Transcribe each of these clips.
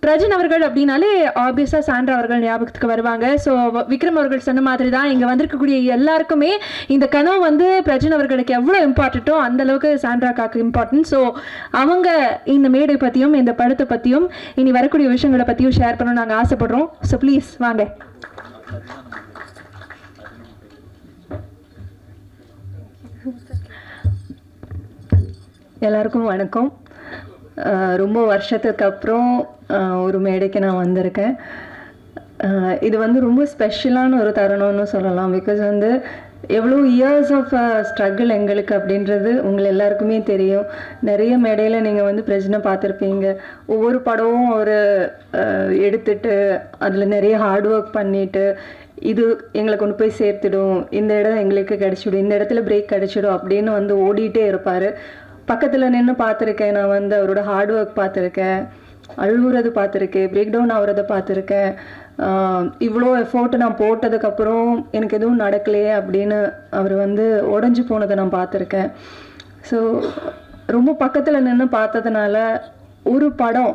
பிரஜன் அவர்கள் அப்படின்னாலே ஆப்வியஸாக சாண்ட்ரா அவர்கள் ஞாபகத்துக்கு வருவாங்க. ஸோ விக்ரம் அவர்கள் சொன்ன மாதிரி தான் இங்கே வந்திருக்கக்கூடிய எல்லாருக்குமே இந்த கனவு வந்து பிரஜன் அவர்களுக்கு எவ்வளோ இம்பார்ட்டண்ட்டோ அந்தளவுக்கு சாண்ட்ராக்காக்கு இம்பார்ட்டன்ட். ஸோ அவங்க இந்த மேடை பற்றியும் இந்த படத்தை பற்றியும் இனி வரக்கூடிய விஷயங்களை பற்றியும் ஷேர் பண்ணணும்னு நாங்கள் ஆசைப்படுறோம். ஸோ ப்ளீஸ் வாங்க. எல்லாருக்கும் வணக்கம். ரொம்ப வருஷத்துக்கு அப்புறம் ஒரு மேடைக்கு நான் வந்திருக்கேன். இது வந்து ரொம்ப ஸ்பெஷலான ஒரு தருணம்னு சொல்லலாம். பிகாஸ் வந்து எவ்வளோ இயர்ஸ் ஆஃப் ஸ்ட்ரகிள் எங்களுக்கு அப்படின்றது உங்களை எல்லாருக்குமே தெரியும். நிறைய மேடையில் நீங்கள் வந்து பிரச்சனை பார்த்துருப்பீங்க. ஒவ்வொரு படமும் ஒரு எடுத்துட்டு அதில் நிறைய ஹார்ட் ஒர்க் பண்ணிவிட்டு இது எங்களை கொண்டு போய் சேர்த்துடும், இந்த இடம் எங்களுக்கு கிடச்சிடும், இந்த இடத்துல பிரேக் கிடச்சிடும் அப்படின்னு வந்து ஓடிட்டே இருப்பார். பக்கத்தில் நின்று பார்த்துருக்கேன். நான் வந்து அவரோட ஹார்ட் ஒர்க் பார்த்துருக்கேன், அழுகுறது பார்த்துருக்கேன், பிரேக் டவுன் ஆகுறத பார்த்துருக்கேன். இவ்வளோ எஃபோர்ட்டு நான் போட்டதுக்கப்புறம் எனக்கு எதுவும் நடக்கலையே அப்படின்னு அவர் வந்து உடஞ்சி போனதை நான் பார்த்துருக்கேன். ஸோ ரொம்ப பக்கத்தில் நின்று பார்த்ததுனால ஒரு படம்,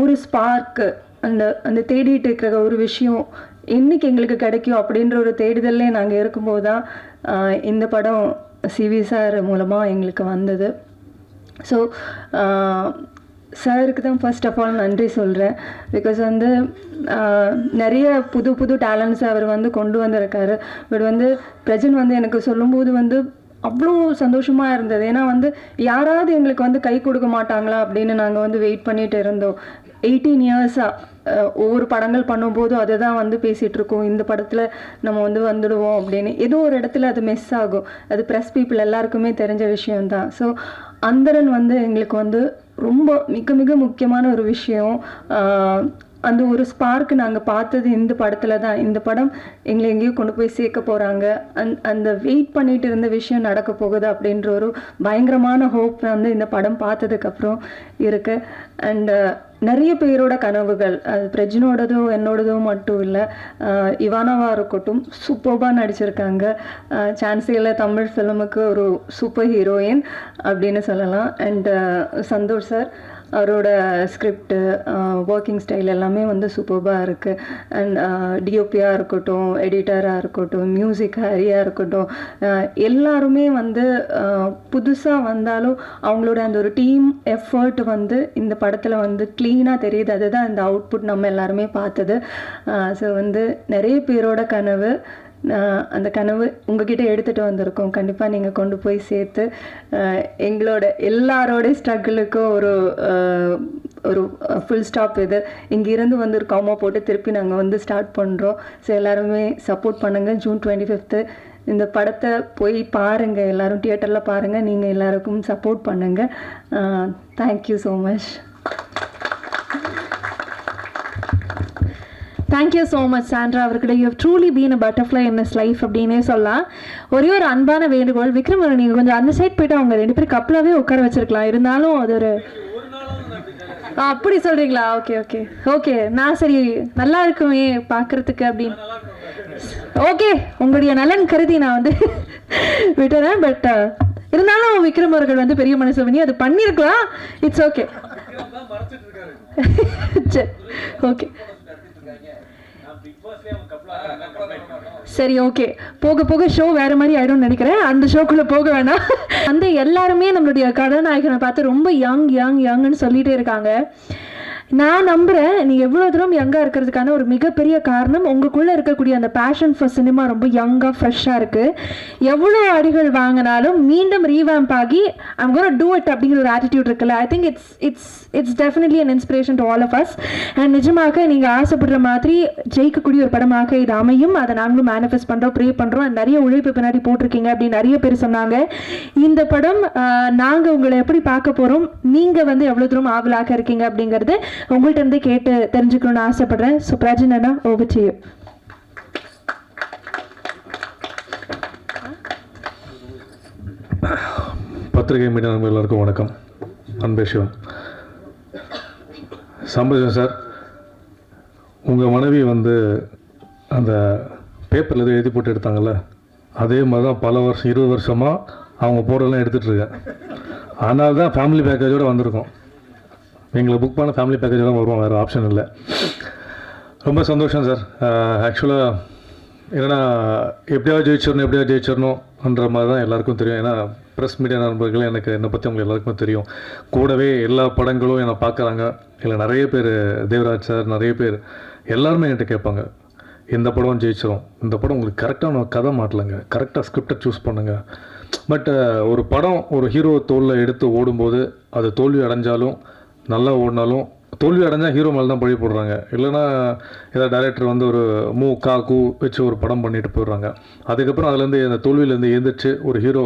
ஒரு ஸ்பார்க்கு, அந்த தேடிட்டு இருக்கிற ஒரு விஷயம் என்றைக்கு எங்களுக்கு கிடைக்கும் அப்படின்ற ஒரு தேடுதல்லே நாங்கள் இருக்கும்போது தான் இந்த படம் சிவி சார் மூலமாக எங்களுக்கு வந்தது. ஸோ சாருக்கு தான் ஃபர்ஸ்ட் ஆஃப் ஆல் நன்றி சொல்கிறேன். பிகாஸ் வந்து நிறைய புது புது டேலண்ட்ஸ் அவர் வந்து கொண்டு வந்திருக்காரு. பட் வந்து பிரஜன் வந்து எனக்கு சொல்லும்போது வந்து அவ்வளோ சந்தோஷமாக இருந்தது. ஏன்னா வந்து யாராவது எங்களுக்கு வந்து கை கொடுக்க மாட்டாங்களா அப்படின்னு நாங்கள் வந்து வெயிட் பண்ணிகிட்டு இருந்தோம். 18 இயர்ஸாக ஒவ்வொரு படங்கள் பண்ணும்போதும் அதை தான் வந்து பேசிகிட்டு இருக்கோம். இந்த படத்தில் நம்ம வந்து வந்துடுவோம் அப்படின்னு. ஏதோ ஒரு இடத்துல அது மிஸ் ஆகும். அது ப்ரெஸ் பீப்புள் எல்லாருக்குமே தெரிஞ்ச விஷயம்தான். ஸோ அந்தரன் வந்து எங்களுக்கு வந்து ரொம்ப மிக மிக முக்கியமான ஒரு விஷயம். அந்த ஒரு ஸ்பார்க்கு நாங்கள் பார்த்தது இந்த படத்தில் தான். இந்த படம் எங்களை எங்கேயோ கொண்டு போய் சேர்க்க போகிறாங்க, அந்த வெயிட் பண்ணிட்டு இருந்த விஷயம் நடக்க போகுது அப்படின்ற ஒரு பயங்கரமான ஹோப் வந்து இந்த படம் பார்த்ததுக்கப்புறம் இருக்குது. அண்டு நிறைய பேரோட கனவுகள், அது பிரஜனோடதோ என்னோடதோ மட்டும் இல்லை, இவானாவாக இருக்கட்டும் சூப்பர்பாக நடிச்சிருக்காங்க. சான்ஸே தமிழ் ஃபிலிமுக்கு ஒரு சூப்பர் ஹீரோயின் அப்படின்னு சொல்லலாம். அண்டு சந்தோஷ் சார் அவரோட ஸ்கிரிப்டு, ஒர்க்கிங் ஸ்டைல் எல்லாமே வந்து சூப்பர்பாக இருக்குது. அண்ட் டிஓபியாக இருக்கட்டும், எடிட்டராக இருக்கட்டும், மியூசிக் ஹரியாக இருக்கட்டும், எல்லாருமே வந்து புதுசாக வந்தாலும் அவங்களோட அந்த ஒரு டீம் எஃபர்ட் வந்து இந்த படத்தில் வந்து க்ளீனாக தெரியுது. அதுதான் இந்த அவுட்புட் நம்ம எல்லாருமே பார்த்தது. ஸோ வந்து நிறைய பேரோட கனவு, அந்த கனவு உங்ககிட்ட எடுத்துகிட்டு வந்திருக்கோம். கண்டிப்பாக நீங்கள் கொண்டு போய் சேர்த்து எங்களோட எல்லாரோட ஸ்ட்ரகிளுக்கும் ஒரு ஃபுல் ஸ்டாப் இது. இங்கேருந்து வந்து ஒரு காமா போட்டு திருப்பி நாங்கள் வந்து ஸ்டார்ட் பண்ணுறோம். ஸோ எல்லாருமே சப்போர்ட் பண்ணுங்கள். ஜூன் 25 இந்த படத்தை போய் பாருங்கள், எல்லோரும் தியேட்டரில் பாருங்கள். நீங்கள் எல்லாருக்கும் சப்போர்ட் பண்ணுங்கள். Thank you so much. Thank you so much Sandra அவர்கிட்ட. You have truly been a butterfly in his life அப்படின்னே சொல்லலாம். ஒரே ஒரு அன்பான வேண்டுகோள், விக்ரம் நீங்கள் கொஞ்சம் அந்த சைட் போய்ட்டு அவங்க 2 பேரும் கப்பலாகவே உட்கார வச்சிருக்கலாம். இருந்தாலும் அது ஒரு அப்படி சொல்கிறீங்களா? Okay okay okay. நான் சரி நல்லா இருக்குமே பார்க்குறதுக்கு அப்படின்னு ஓகே, உங்களுடைய நலன் கருதி நான் வந்து விட்டுறேன். பட் இருந்தாலும் விக்ரம் அவர்கள் வந்து பெரிய மனசு பண்ணி அது பண்ணியிருக்கலாம். It's okay. சரி ஓகே சரி ஓகே. போக போக ஷோ வேற மாதிரி ஆயிடும்னு நினைக்கிறேன். அந்த ஷோக்குள்ள போக வேணாம். அந்த எல்லாருமே நம்மளுடைய கதாநாயகனை பார்த்து ரொம்ப யங்னு சொல்லிட்டே இருக்காங்க. நான் நம்புகிறேன் நீங்கள் எவ்வளோ தூரம் யங்காக இருக்கிறதுக்கான ஒரு மிகப்பெரிய காரணம் உங்களுக்குள்ளே இருக்கக்கூடிய அந்த பேஷன் ஃபார் சினிமா ரொம்ப யங்காக ஃப்ரெஷ்ஷாக இருக்குது. எவ்வளோ அடிகள் வாங்கினாலும் மீண்டும் ரீவேம்ப் ஆகி ஐம் கோனா டூ இட் அப்படிங்கிற ஒரு ஆட்டிடியூட் இருக்குல்ல. I think it's definitely an inspiration to all of us. And நிஜமாக நீங்கள் ஆசைப்படுற மாதிரி ஜெயிக்கக்கூடிய ஒரு படமாக இது அமையும். அதை நாங்களும் மேனிஃபெஸ்ட் பண்ணுறோம், ப்ரே பண்ணுறோம். நிறைய உழைப்பு பின்னாடி போட்டிருக்கீங்க அப்படின்னு நிறைய பேர் சொன்னாங்க. இந்த படம் நாங்கள் உங்களை எப்படி பார்க்க போகிறோம், நீங்கள் வந்து எவ்வளோ தூரம் ஆவலாக இருக்கீங்க அப்படிங்கிறது உங்கள்கிட்ட இருந்து கேட்டு தெரிஞ்சுக்கணும்னு ஆசைப்படுறேன். So Prajana over to you. பத்திரிகை மீடியா நண்பர்கள் எல்லாருக்கும் வணக்கம். அன்பே சிவம். சம்பஜன் சார், உங்கள் மனைவி வந்து அந்த பேப்பரில் எதுவும் எழுதி போட்டு எடுத்தாங்கல்ல, அதே மாதிரி தான் பல வருஷம் 20 வருஷமாக அவங்க போகிறதெல்லாம் எடுத்துகிட்ருக்கேன். அதனால தான் ஃபேமிலி பேக்கேஜோடு வந்திருக்கோம். எங்களை புக் பண்ண ஃபேமிலி பேக்கேஜ் தான் வருவோம், வேறு ஆப்ஷன் இல்லை. ரொம்ப சந்தோஷம் சார். ஆக்சுவலாக என்னென்னா எப்படியாவது ஜெயிச்சிடணுன்ற மாதிரி தான் எல்லாருக்கும் தெரியும். ஏன்னா ப்ரெஸ் மீடியா நண்பர்கள் எனக்கு என்னை பற்றி உங்களுக்கு எல்லாருக்குமே தெரியும். கூடவே எல்லா படங்களும் என்னை பார்க்குறாங்க. இல்லை நிறைய பேர் தேவராஜ் சார், நிறைய பேர் எல்லாருமே என்கிட்ட கேட்பாங்க, இந்த படம் ஜெயிச்சிடும், இந்த படம் உங்களுக்கு கரெக்டான கதை மாட்டலைங்க, கரெக்டாக ஸ்கிரிப்டை சூஸ் பண்ணுங்கள். பட் ஒரு படம் ஒரு ஹீரோ தோளில் எடுத்து ஓடும்போது அது தோல்வி அடைஞ்சாலும் நல்லா ஓடினாலும், தோல்வி அடைஞ்சால் ஹீரோ மேலே தான் பழி போடுறாங்க. இல்லைனா ஏதாவது டைரக்டர் வந்து ஒரு கூ வச்சு ஒரு படம் பண்ணிட்டு போயிடுறாங்க. அதுக்கப்புறம் அதுலேருந்து அந்த தோல்வியிலேருந்து எழுந்திரிச்சு ஒரு ஹீரோ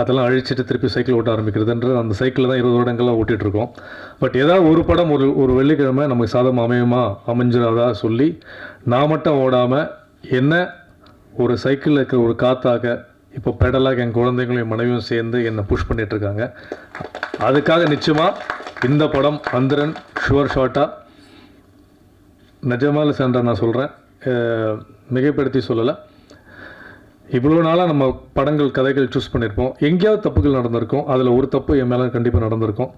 அதெல்லாம் அழிச்சிட்டு திருப்பி சைக்கிள் ஓட்ட ஆரம்பிக்கிறதுன்றது அந்த சைக்கிளில் தான் 20 வருடங்களாக ஓட்டிகிட்ருக்கோம். பட் ஏதாவது ஒரு படம் ஒரு வெள்ளிக்கிழமை நமக்கு சாதம் அமைஞ்சிடாதா சொல்லி நான் மட்டும் ஓடாமல் என்ன ஒரு சைக்கிளில் இருக்கிற ஒரு காற்றாக இப்போ பெடலாக என் குழந்தைங்களும் என் மனைவியும் சேர்ந்து என்னை புஷ் பண்ணிகிட்ருக்காங்க. அதுக்காக நிச்சயமாக இந்த படம் அந்தரன் ஷுவர் ஷார்ட்டாக நிஜமால சென்ற நான் சொல்கிறேன், மிகைப்படுத்தி சொல்லலை. இவ்வளோ நாளாக நம்ம படங்கள் கதைகள் சூஸ் பண்ணியிருப்போம், எங்கேயாவது தப்புகள் நடந்திருக்கும், அதில் ஒரு தப்பு என் மேலே கண்டிப்பாக நடந்திருக்கும்.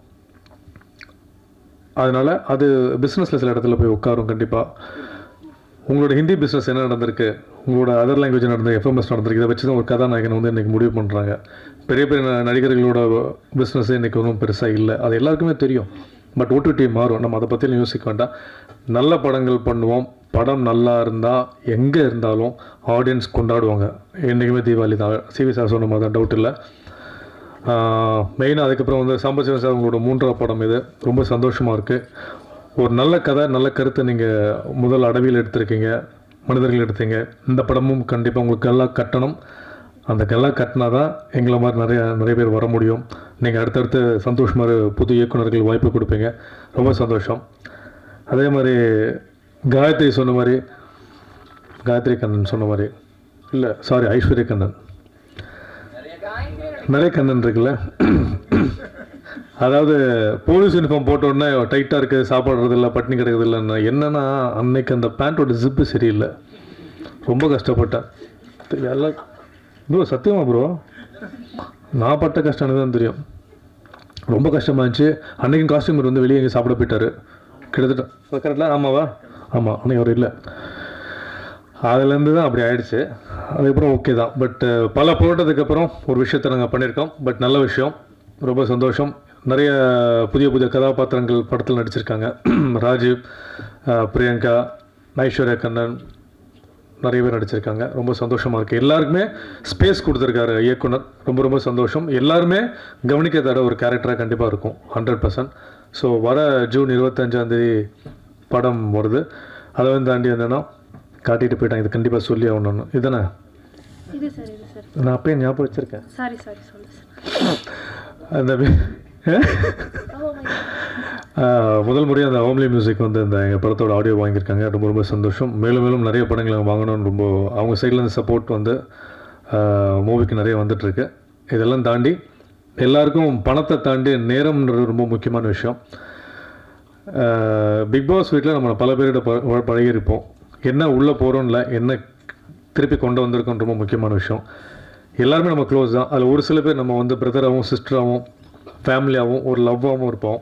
அதனால் அது பிஸ்னஸில் சில இடத்துல போய் உட்காரும். கண்டிப்பாக உங்களோட ஹிந்தி பிஸ்னஸ் என்ன நடந்திருக்கு, உங்களோட அதர் லாங்குவேஜ் நடந்திருக்கு, எஃப்எம்எஸ் நடந்திருக்கு, இதை வச்சு தான் ஒரு கதாநாயகனை வந்து இன்றைக்கி முடிவு பண்ணுறாங்க. பெரிய பெரிய நடிகர்களோட பிஸ்னஸே இன்றைக்கி ஒன்றும் பெருசாக இல்லை, அது எல்லாருக்குமே தெரியும். பட் ஓடிடி மாறும், நம்ம அதை பற்றியும் யோசிக்க வேண்டாம். நல்ல படங்கள் பண்ணுவோம், படம் நல்லா இருந்தால் எங்கே இருந்தாலும் ஆடியன்ஸ் கொண்டாடுவாங்க. என்றைக்குமே தீபாவளி தான், சிவி சார் சொன்ன மாதிரி தான், டவுட் இல்லை. மெயினாக அதுக்கப்புறம் வந்து சாம்பசிவன் சார் உங்களோட 3ஆவது படம் இது, ரொம்ப சந்தோஷமாக இருக்குது. ஒரு நல்ல கதை நல்ல கருத்தை நீங்கள் முதல் அடவியில் எடுத்திருக்கீங்க, மனிதர்கள் எடுத்தீங்க. இந்த படமும் கண்டிப்பாக உங்களுக்கு எல்லாம் கட்டணும். அந்த கெல்லாம் கட்டினா தான் எங்களை மாதிரி நிறைய பேர் வர முடியும். நீங்கள் அடுத்தடுத்து சந்தோஷ் மாதிரி புது இயக்குநர்கள் வாய்ப்பு கொடுப்பீங்க, ரொம்ப சந்தோஷம். அதே மாதிரி காயத்ரி சொன்ன மாதிரி, காயத்ரி கண்ணன் சொன்ன மாதிரி, இல்லை சாரி ஐஸ்வர்யா கண்ணன், நிறைய கண்ணன் இருக்குல்ல. அதாவது போலீஸ் யூனிஃபார்ம் போட்டோடனே டைட்டாக இருக்குது, சாப்பாடுறது இல்லை, பட்டினி கிடக்குது இல்லைன்னா என்னென்னா அன்னைக்கு அந்த பேண்ட்டோட ஜிப்பு சரியில்லை, ரொம்ப கஷ்டப்பட்டேன். எல்லாம் ப்ரோ சத்தியமா ப்ரோ, நான் பட்ட கஷ்டம் எனக்கு தான் தெரியும். ரொம்ப கஷ்டமாக இருந்துச்சு. அன்றைக்கும் காஸ்டியூமர் வந்து வெளியே எங்கே சாப்பிட போயிட்டார் கிட்டத்தட்ட கரெக்டாக. ஆமாவா? ஆமாம், அன்றைக்கி அவர் இல்லை. அதுலேருந்து தான் அப்படி ஆயிடுச்சு. அதுக்கப்புறம் ஓகே தான். பட் பல போராட்டத்துக்கப்புறம் ஒரு விஷயத்தை நாங்கள் பண்ணியிருக்கோம். பட் நல்ல விஷயம், ரொம்ப சந்தோஷம். நிறைய புதிய கதாபாத்திரங்கள் படத்தில் நடிச்சிருக்காங்க. ராஜீவ், பிரியங்கா, ஐஸ்வர்யா கண்ணன், நிறைய பேர் நடிச்சிருக்காங்க. ரொம்ப சந்தோஷமாக இருக்குது. எல்லாருக்குமே ஸ்பேஸ் கொடுத்துருக்காரு இயக்குனர், ரொம்ப ரொம்ப சந்தோஷம். எல்லாருமே கவனிக்க தர ஒரு கேரக்டராக கண்டிப்பாக இருக்கும் 100%. ஸோ வர ஜூன் 25 படம் வருது. அதை வந்து தாண்டி என்னென்னா காட்டிட்டு போயிட்டாங்க, இது கண்டிப்பாக சொல்லி ஆகணும். இதுதானே நான் அப்பயே ஞாபகம் வச்சுருக்கேன். அந்த முதல் முறையாக அந்த ஹோம்லி மியூசிக் வந்து இந்த எங்கள் படத்தோட ஆடியோ வாங்கியிருக்காங்க, ரொம்ப ரொம்ப சந்தோஷம். மேலும் மேலும் நிறைய படங்களை வாங்கணும்னு ரொம்ப அவங்க சைட்லேருந்து சப்போர்ட் வந்து மூவிக்கு நிறைய வந்துட்டுருக்கு. இதெல்லாம் தாண்டி எல்லாருக்கும் பணத்தை தாண்டி நேரம்ன்றது ரொம்ப முக்கியமான விஷயம். பிக் பாஸ் வீட்டில் நம்ம பல பேர்கிட்ட பழகிருப்போம். என்ன உள்ளே போகிறோம்ல, என்ன திருப்பி கொண்டு வந்திருக்கோம், ரொம்ப முக்கியமான விஷயம். எல்லாருமே நம்ம க்ளோஸ் தான். அதில் ஒரு சில பேர் நம்ம வந்து பிரதராகவும் சிஸ்டராகவும் ஃபேமிலியாகவும் ஒரு லவ்வாகவும் இருப்போம்.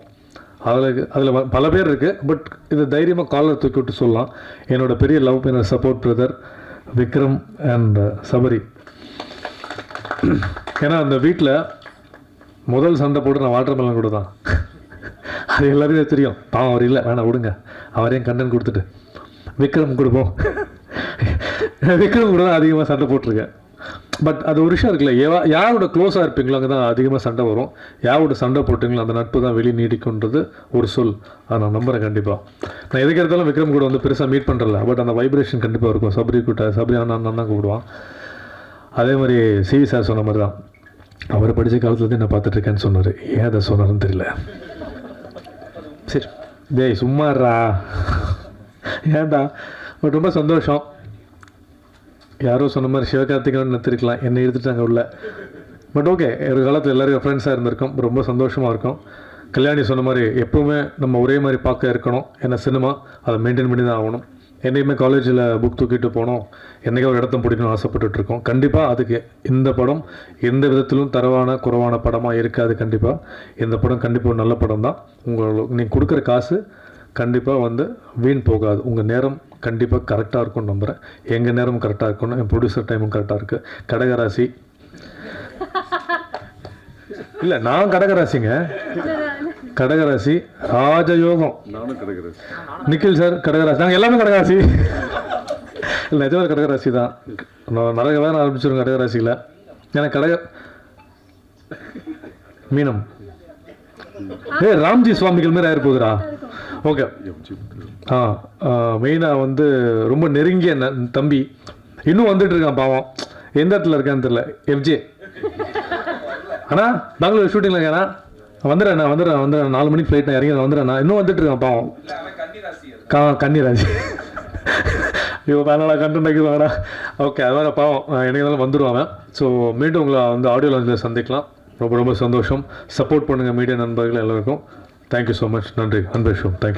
அதில் பல பேர் இருக்குது. பட் இது தைரியமாக காலர் தூக்கி விட்டு சொல்லலாம், என்னோடய பெரிய லவ் என்னோட support brother Vikram and Sabari. ஏன்னா அந்த வீட்டில் முதல் சண்டை போட்டு நான் வாட்டர் மெலன் கூட தான், அது எல்லாருமே தெரியும். பாவம் அவர் இல்லை, வேணாம் விடுங்க, அவரையும் கண்டன் கொடுத்துட்டு விக்ரம் கொடுப்போம். விக்ரம் கூட தான் அதிகமாக சண்டை போட்டிருக்கேன். பட் அது ஒரு விஷயம் இருக்குல்ல, யாரோட க்ளோஸாக இருப்பீங்களோ அங்கே தான் அதிகமாக சண்டை வரும். யாரோட சண்டை போட்டிங்களோ அந்த நட்பு தான் வெளியே நீடிக்குன்றது ஒரு சொல். அதை நான் நம்புகிறேன். கண்டிப்பாக நான் எதுக்கு எடுத்தாலும் விக்ரம் கூட வந்து பெருசாக மீட் பண்ணுறல, பட் அந்த வைப்ரேஷன் கண்டிப்பாக இருக்கும். சபரி அண்ணன் தான் கூப்பிடுவான். அதே மாதிரி சிவி சார் சொன்ன மாதிரி தான், அவர் படித்த காலத்துலேருந்து என்ன பார்த்துட்ருக்கேன்னு சொன்னார். ஏன் அதை சொன்னார்னு தெரியல. சரி டேய் சும்மாறா, ஏன்டா. பட் ரொம்ப சந்தோஷம். யாரோ சொன்ன மாதிரி சிவகார்த்திகேயன் நிறுத்திருக்கலாம், என்னை எடுத்துட்டாங்க உள்ள. பட் ஓகே, ஒரு காலத்தில் எல்லோரும் ஃப்ரெண்ட்ஸாக இருந்திருக்கோம், ரொம்ப சந்தோஷமாக இருக்கும். கல்யாணி சொன்ன மாதிரி எப்போவுமே நம்ம ஒரே மாதிரி பார்க்க இருக்கணும். ஏன்னா சினிமா அதை மெயின்டைன் பண்ணி தான் ஆகணும். என்னையுமே காலேஜில் புக் தூக்கிட்டு போனோம், என்றைக்கோ ஒரு இடத்த பிடிக்கணும்னு ஆசைப்பட்டுட்ருக்கோம். கண்டிப்பாக அதுக்கு இந்த படம் எந்த விதத்திலும் குறைவான படமாக இருக்காது. கண்டிப்பாக இந்த படம் கண்டிப்பாக ஒரு நல்ல படம் தான். நீங்கள் கொடுக்குற காசு கண்டிப்பாக வந்து வீண் போகாது. உங்கள் நேரம் கண்டிப்பாக கரெக்டாக இருக்கும்னு நம்புகிறேன். எங்கள் நேரமும் கரெக்டாக இருக்கணும், என் ப்ரொடியூசர் டைமும் கரெக்டாக இருக்குது. கடகராசி இல்லை, நான் கடகராசிங்க. கடகராசி ராஜயோகம். நிக்கில் சார் கடகராசி, நாங்கள் எல்லாமே கடகராசி. இல்லை நிஜமாக கடகராசி தான். நான் நிறைய வேலை ஆரம்பிச்சிருங்க கடகராசியில். எனக்கு மீனம் ராம்ஜி சுவாமிகள் மாரி ஆயிரு போகுதுரா. ஓகே. மெயினாக வந்து ரொம்ப நெருங்கிய தம்பி இன்னும் வந்துட்டு இருக்கான் பாவம். எந்த இடத்துல இருக்கான்னு தெரியல. எஃப்ஜே அண்ணா பெங்களூர் ஷூட்டிங்கில் இருக்கேண்ணா, வந்துடுறேண்ணா 4 மணிக்கு ஃப்ளைட் நான் இறங்கி வந்துடுறேண்ணா. இன்னும் வந்துட்டு இருக்கான் பாவம். கன்னிராசி. ஐயோ வேணாடா கண்டென்ட் வைக்கிறாங்கடா. ஓகே, அது வேறு பாவம் என்னைக்கு வந்துடுவாங்க. ஸோ மீண்டும் உங்களை வந்து ஆடியோ லான்ச்சில் சந்திக்கலாம். ரொம்ப ரொம்ப சந்தோஷம். சப்போர்ட் பண்ணுங்கள் மீடியா நண்பர்கள் எல்லாருக்கும். Thank you so much. நன்றி. அன்பேஷம். தேங்க்யூ.